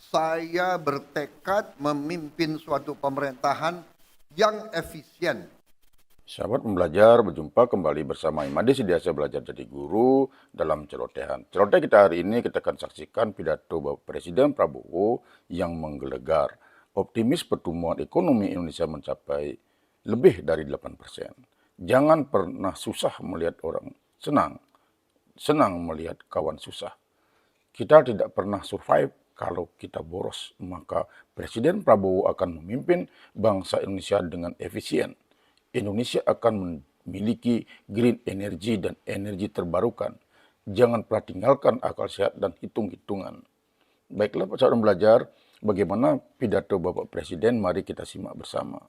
saya bertekad memimpin suatu pemerintahan yang efisien. Sahabat pembelajar, berjumpa kembali bersama Imade Sidiasa Belajar Jadi Guru dalam celotehan. Celoteh kita hari ini kita akan saksikan pidato Bapak Presiden Prabowo yang menggelegar. Optimis pertumbuhan ekonomi Indonesia mencapai lebih dari 8%. Jangan pernah susah melihat orang senang, senang melihat kawan susah. Kita tidak pernah survive kalau kita boros, maka Presiden Prabowo akan memimpin bangsa Indonesia dengan efisien. Indonesia akan memiliki green energy dan energi terbarukan. Jangan pernah tinggalkan akal sehat dan hitung-hitungan. Baiklah, Pak saudara belajar, bagaimana pidato Bapak Presiden, mari kita simak bersama.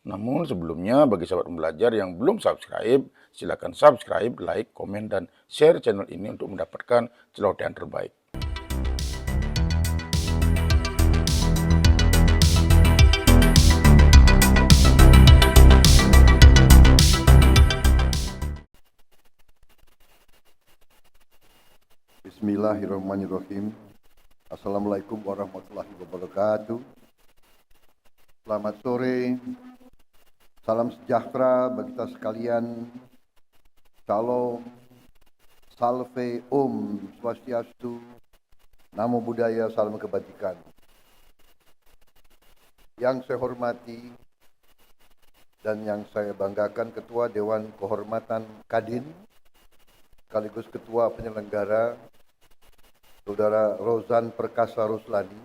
Namun sebelumnya, bagi sahabat pembelajar yang belum subscribe, silakan subscribe, like, komen, dan share channel ini untuk mendapatkan celotehan terbaik. Bismillahirrahmanirrahim. Assalamualaikum warahmatullahi wabarakatuh. Selamat sore. Salam sejahtera bagi kita sekalian. Shalom. Salve Om Swastiastu. Namo Buddhaya, salam kebajikan. Yang saya hormati dan yang saya banggakan Ketua Dewan Kehormatan Kadin sekaligus Ketua Penyelenggara Saudara Rozan Perkasa Ruslani,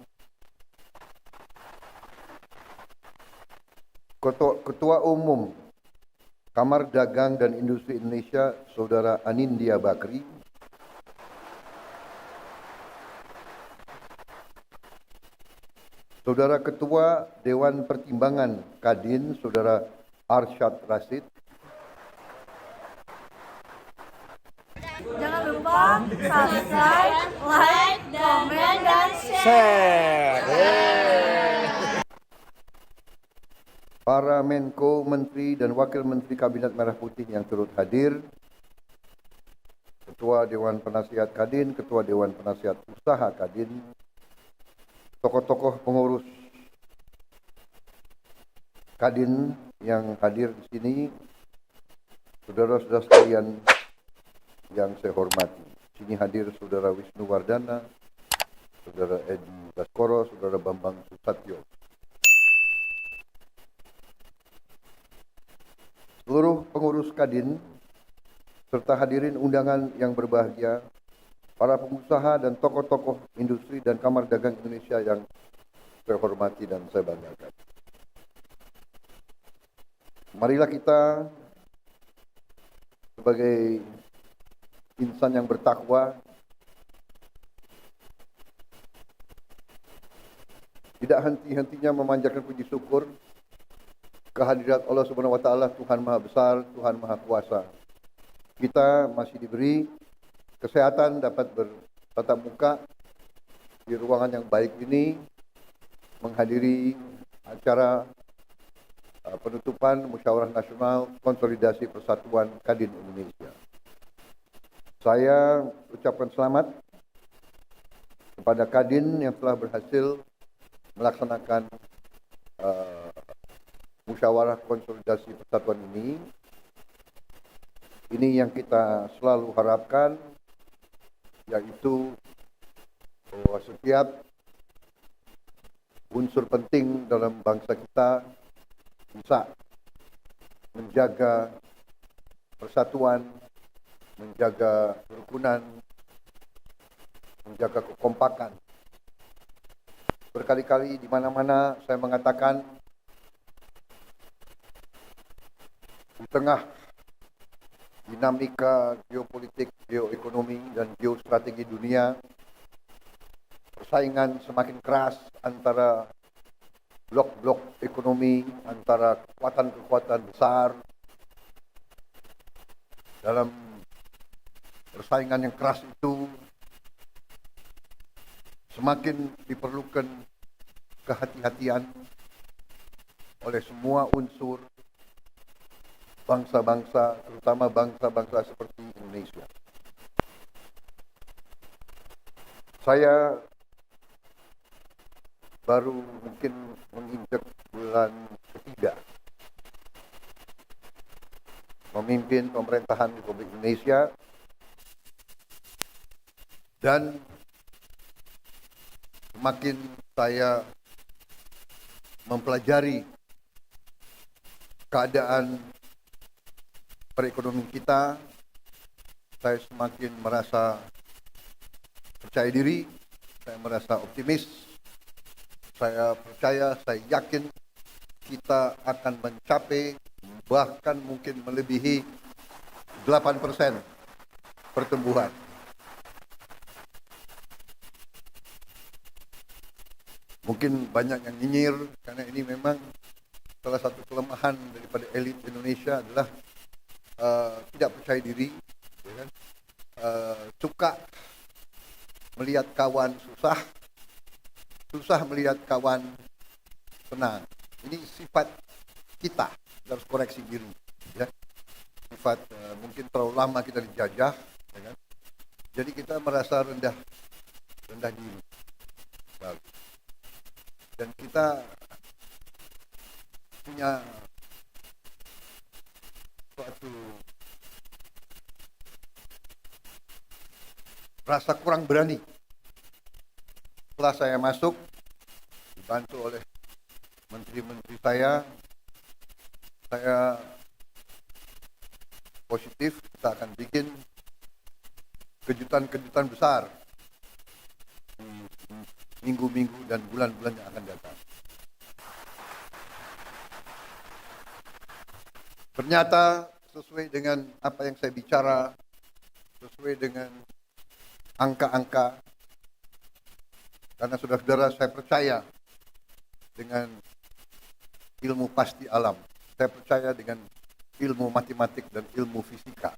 Ketua Umum Kamar Dagang dan Industri Indonesia Saudara Anindya Bakri, Saudara Ketua Dewan Pertimbangan Kadin Saudara Arsyad Rashid, jangan lupa subscribe, like, komen, dan share. para Menko, Menteri dan Wakil Menteri Kabinet Merah Putih yang turut hadir, Ketua Dewan Penasihat Kadin, Ketua Dewan Penasihat Usaha Kadin, tokoh-tokoh pengurus Kadin yang hadir di sini, saudara-saudara sekalian yang saya hormati. Di sini hadir Saudara Wisnu Wardana, Saudara Edi Baskoro, Saudara Bambang Susatyo. Seluruh pengurus Kadin, serta hadirin undangan yang berbahagia, para pengusaha dan tokoh-tokoh industri dan Kamar Dagang Indonesia yang saya hormati dan saya banggakan. Marilah kita sebagai insan yang bertakwa tidak henti-hentinya memanjatkan puji syukur kehadirat Allah Subhanahu wa taala, Tuhan Maha Besar, Tuhan Maha Kuasa. Kita masih diberi kesehatan dapat bertatap muka di ruangan yang baik ini menghadiri acara penutupan Musyawarah Nasional Konsolidasi Persatuan Kadin Indonesia. Saya ucapkan selamat kepada Kadin yang telah berhasil melaksanakan Musyawarah Konsolidasi Persatuan ini. Ini yang kita selalu harapkan, yaitu bahwa setiap unsur penting dalam bangsa kita bisa menjaga persatuan, menjaga kerukunan, menjaga kekompakan. Berkali-kali di mana-mana saya mengatakan, di tengah dinamika geopolitik, geoekonomi, dan geostrategi dunia, persaingan semakin keras antara blok-blok ekonomi, antara kekuatan-kekuatan besar. Dalam persaingan yang keras itu, semakin diperlukan kehati-hatian oleh semua unsur bangsa-bangsa, terutama bangsa-bangsa seperti Indonesia. Saya baru mungkin menginjak bulan ketiga memimpin pemerintahan Republik Indonesia, dan semakin saya mempelajari keadaan perekonomian kita, saya semakin merasa percaya diri, saya merasa optimis, saya percaya, saya yakin kita akan mencapai bahkan mungkin melebihi 8% pertumbuhan. Mungkin banyak yang nyinyir karena ini memang salah satu kelemahan daripada elit Indonesia adalah tidak percaya diri, ya kan? Suka melihat kawan susah melihat kawan senang. Ini sifat kita, harus koreksi diri, ya. Sifat mungkin terlalu lama kita dijajah, ya kan? Jadi kita merasa rendah diri. Bagus. Dan kita punya suatu rasa kurang berani. Setelah saya masuk, dibantu oleh menteri-menteri saya positif, kita akan bikin kejutan-kejutan besar minggu-minggu dan bulan-bulan yang akan datang. Ternyata sesuai dengan apa yang saya bicara, sesuai dengan angka-angka, karena saudara-saudara saya percaya dengan ilmu pasti alam, saya percaya dengan ilmu matematik dan ilmu fisika.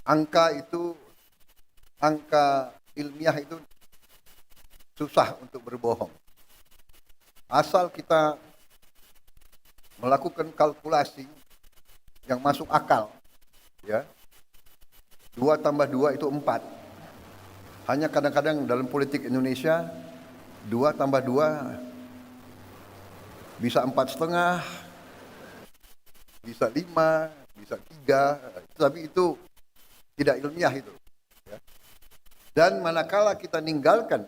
Angka ilmiah itu susah untuk berbohong. Asal kita melakukan kalkulasi yang masuk akal, ya. 2 tambah 2 itu 4. Hanya kadang-kadang dalam politik Indonesia 2 tambah 2 bisa 4,5, bisa 5, bisa 3, tapi itu tidak ilmiah itu, ya. Dan manakala kita ninggalkan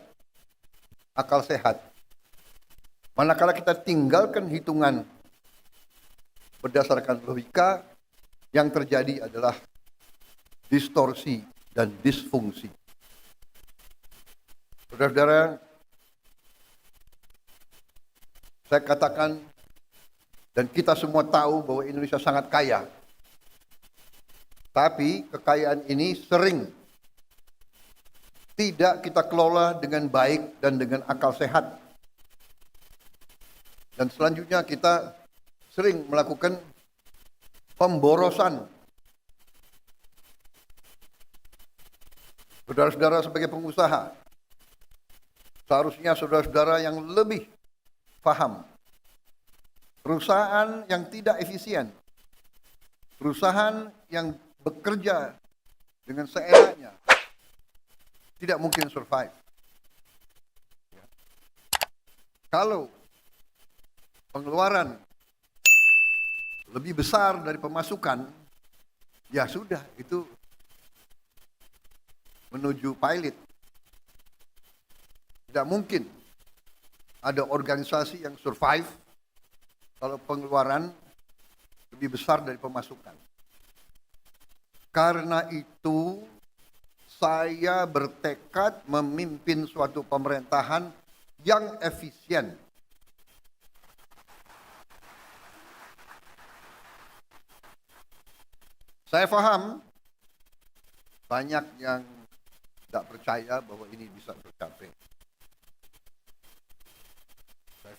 akal sehat, manakala kita tinggalkan hitungan berdasarkan logika, yang terjadi adalah distorsi dan disfungsi. Saudara-saudara, saya katakan dan kita semua tahu bahwa Indonesia sangat kaya. Tapi kekayaan ini sering tidak kita kelola dengan baik dan dengan akal sehat. Dan selanjutnya kita sering melakukan pemborosan. Saudara-saudara sebagai pengusaha, seharusnya saudara-saudara yang lebih paham. Perusahaan yang tidak efisien, perusahaan yang bekerja dengan seenaknya, tidak mungkin survive. Kalau pengeluaran lebih besar dari pemasukan, ya sudah, itu menuju pilot. Tidak mungkin ada organisasi yang survive kalau pengeluaran lebih besar dari pemasukan. Karena itu, saya bertekad memimpin suatu pemerintahan yang efisien. Saya paham banyak yang tidak percaya bahwa ini bisa tercapai. Saya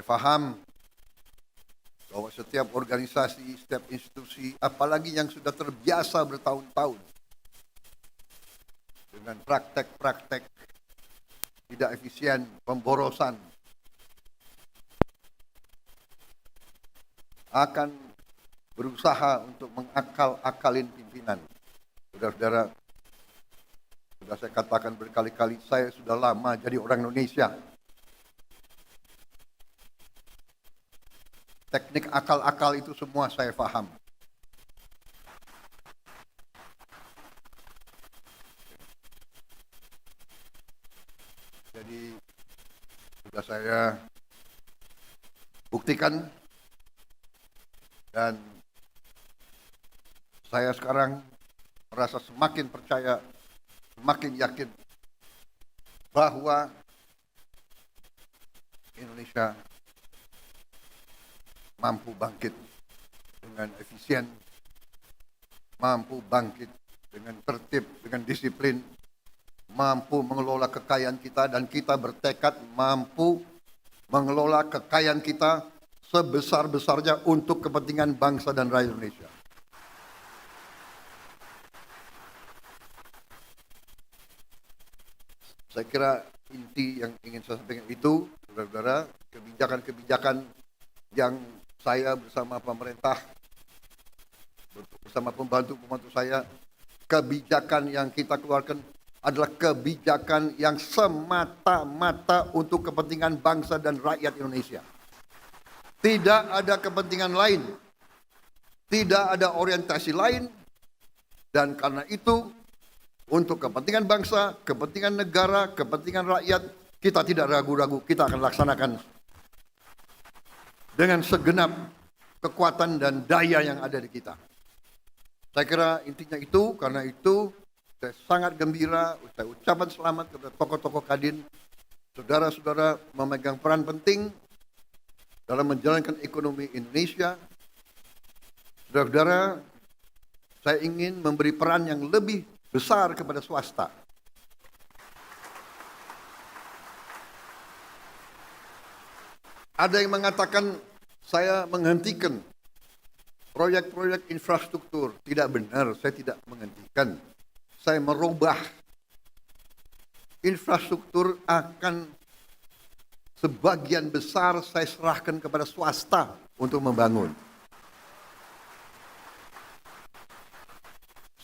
paham bahwa setiap organisasi, setiap institusi, apalagi yang sudah terbiasa bertahun-tahun dengan praktek-praktek tidak efisien, pemborosan, akan berusaha untuk mengakal-akalin pimpinan. Saudara-saudara Sudah saya katakan berkali-kali, saya sudah lama jadi orang Indonesia. Teknik akal-akal itu semua saya paham. Jadi sudah saya buktikan dan saya sekarang merasa semakin percaya, semakin yakin bahwa Indonesia mampu bangkit dengan efisien, mampu bangkit dengan tertib, dengan disiplin, mampu mengelola kekayaan kita, dan kita bertekad mampu mengelola kekayaan kita sebesar-besarnya untuk kepentingan bangsa dan rakyat Indonesia. Saya kira inti yang ingin saya sampaikan itu, saudara-saudara, kebijakan-kebijakan yang saya bersama pemerintah, bersama pembantu-pembantu saya, kebijakan yang kita keluarkan adalah kebijakan yang semata-mata untuk kepentingan bangsa dan rakyat Indonesia. Tidak ada kepentingan lain, tidak ada orientasi lain, dan karena itu untuk kepentingan bangsa, kepentingan negara, kepentingan rakyat, kita tidak ragu-ragu, kita akan laksanakan dengan segenap kekuatan dan daya yang ada di kita. Saya kira intinya itu, karena itu saya sangat gembira, saya ucapkan selamat kepada tokoh-tokoh Kadin, saudara-saudara memegang peran penting dalam menjalankan ekonomi Indonesia. Saudara-saudara, saya ingin memberi peran yang lebih besar kepada swasta. Ada yang mengatakan saya menghentikan proyek-proyek infrastruktur. Tidak benar, saya tidak menghentikan. Saya merubah. Infrastruktur akan sebagian besar saya serahkan kepada swasta untuk membangun.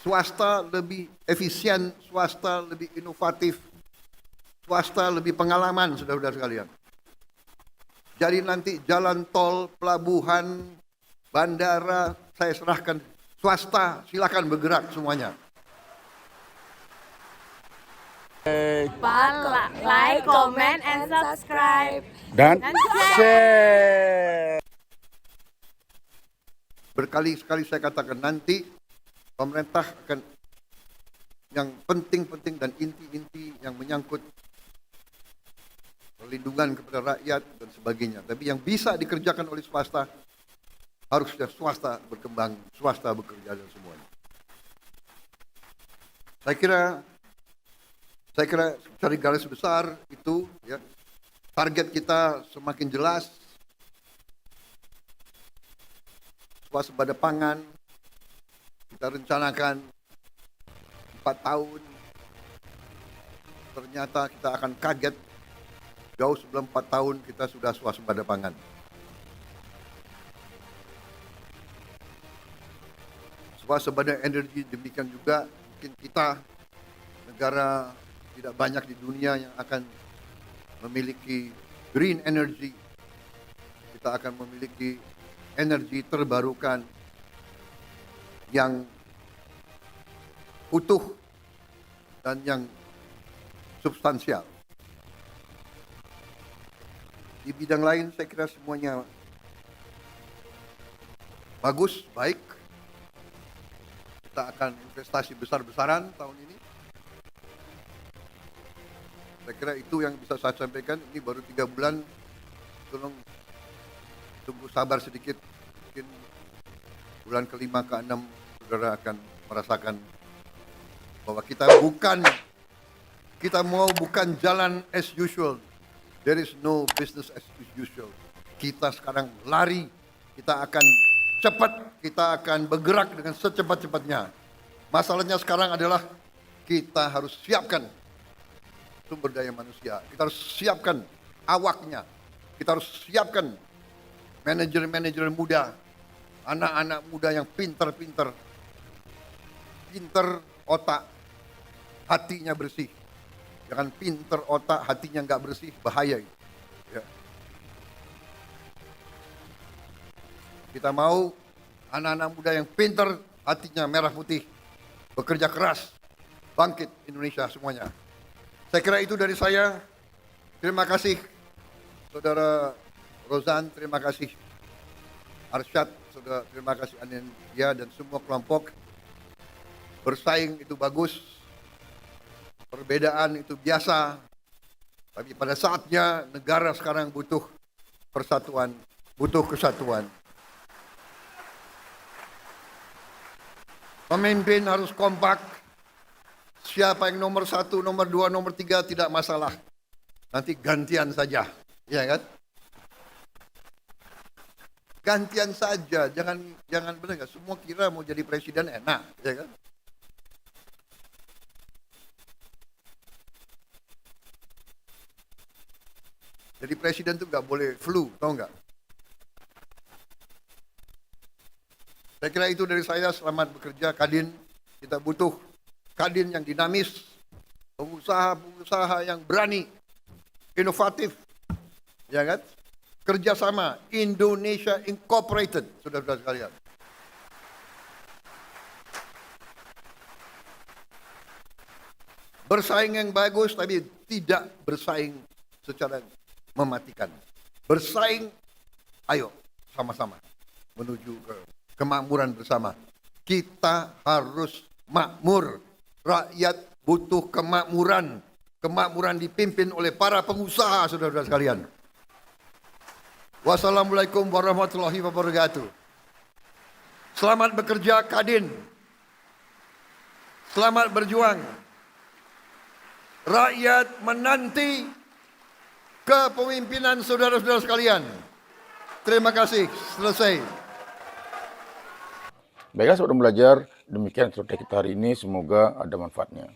Swasta lebih efisien, swasta lebih inovatif, swasta lebih pengalaman, saudara-saudara sekalian. Jadi nanti jalan tol, pelabuhan, bandara, saya serahkan swasta, silakan bergerak semuanya. Like, comment, and subscribe. Dan share. Berkali-kali saya katakan nanti pemerintah akan yang penting-penting dan inti-inti yang menyangkut perlindungan kepada rakyat dan sebagainya. Tapi yang bisa dikerjakan oleh swasta, harusnya swasta berkembang, swasta bekerja dan semuanya. Saya kira cari garis besar itu, ya, target kita semakin jelas, swasembada pangan, kita rencanakan 4 tahun, ternyata kita akan kaget, jauh sebelum 4 tahun kita sudah swasembada pangan. Swasembada energi demikian juga, mungkin kita negara tidak banyak di dunia yang akan memiliki green energy. Kita akan memiliki energi terbarukan yang utuh dan yang substansial. Di bidang lain saya kira semuanya bagus, baik. Kita akan investasi besar-besaran tahun ini. Saya kira itu yang bisa saya sampaikan. Ini baru 3 bulan. Tolong tunggu sabar sedikit. Mungkin bulan ke-5 ke-6 saudara akan merasakan bahwa kita mau bukan jalan as usual. There is no business as usual. Kita sekarang lari. Kita akan cepat. Kita akan bergerak dengan secepat-cepatnya. Masalahnya sekarang adalah kita harus siapkan sumber daya manusia. Kita harus siapkan awaknya. Kita harus siapkan manajer-manajer muda, anak-anak muda yang pinter otak, hatinya bersih. Jangan pinter otak, hatinya nggak bersih, bahaya itu. Ya. Kita mau anak-anak muda yang pinter, hatinya merah putih, bekerja keras, bangkit Indonesia semuanya. Saya kira itu dari saya. Terima kasih Saudara Rozan, terima kasih Arsyad, Saudara, terima kasih Anindya dan semua kelompok. Bersaing itu bagus, perbedaan itu biasa, tapi pada saatnya negara sekarang butuh persatuan, butuh kesatuan. Pemimpin harus kompak. Siapa yang nomor 1, nomor 2, nomor 3 tidak masalah. Nanti gantian saja, ya kan? Gantian saja, jangan benar nggak? Semua kira mau jadi presiden enak, ya kan? Jadi presiden tuh nggak boleh flu, tahu nggak? Saya kira itu dari saya. Selamat bekerja Kadin. Kita butuh Kadin yang dinamis, pengusaha-pengusaha yang berani, inovatif, ya kan? Kerjasama Indonesia Incorporated, saudara-saudara sekalian. Bersaing yang bagus, tapi tidak bersaing secara mematikan. Bersaing, ayo sama-sama menuju ke kemakmuran bersama. Kita harus makmur. Rakyat butuh kemakmuran. Kemakmuran dipimpin oleh para pengusaha, saudara-saudara sekalian. Wassalamualaikum warahmatullahi wabarakatuh. Selamat bekerja Kadin. Selamat berjuang. Rakyat menanti kepemimpinan saudara-saudara sekalian. Terima kasih. Selesai. Baiklah saudara belajar, demikian cerita kita hari ini, semoga ada manfaatnya.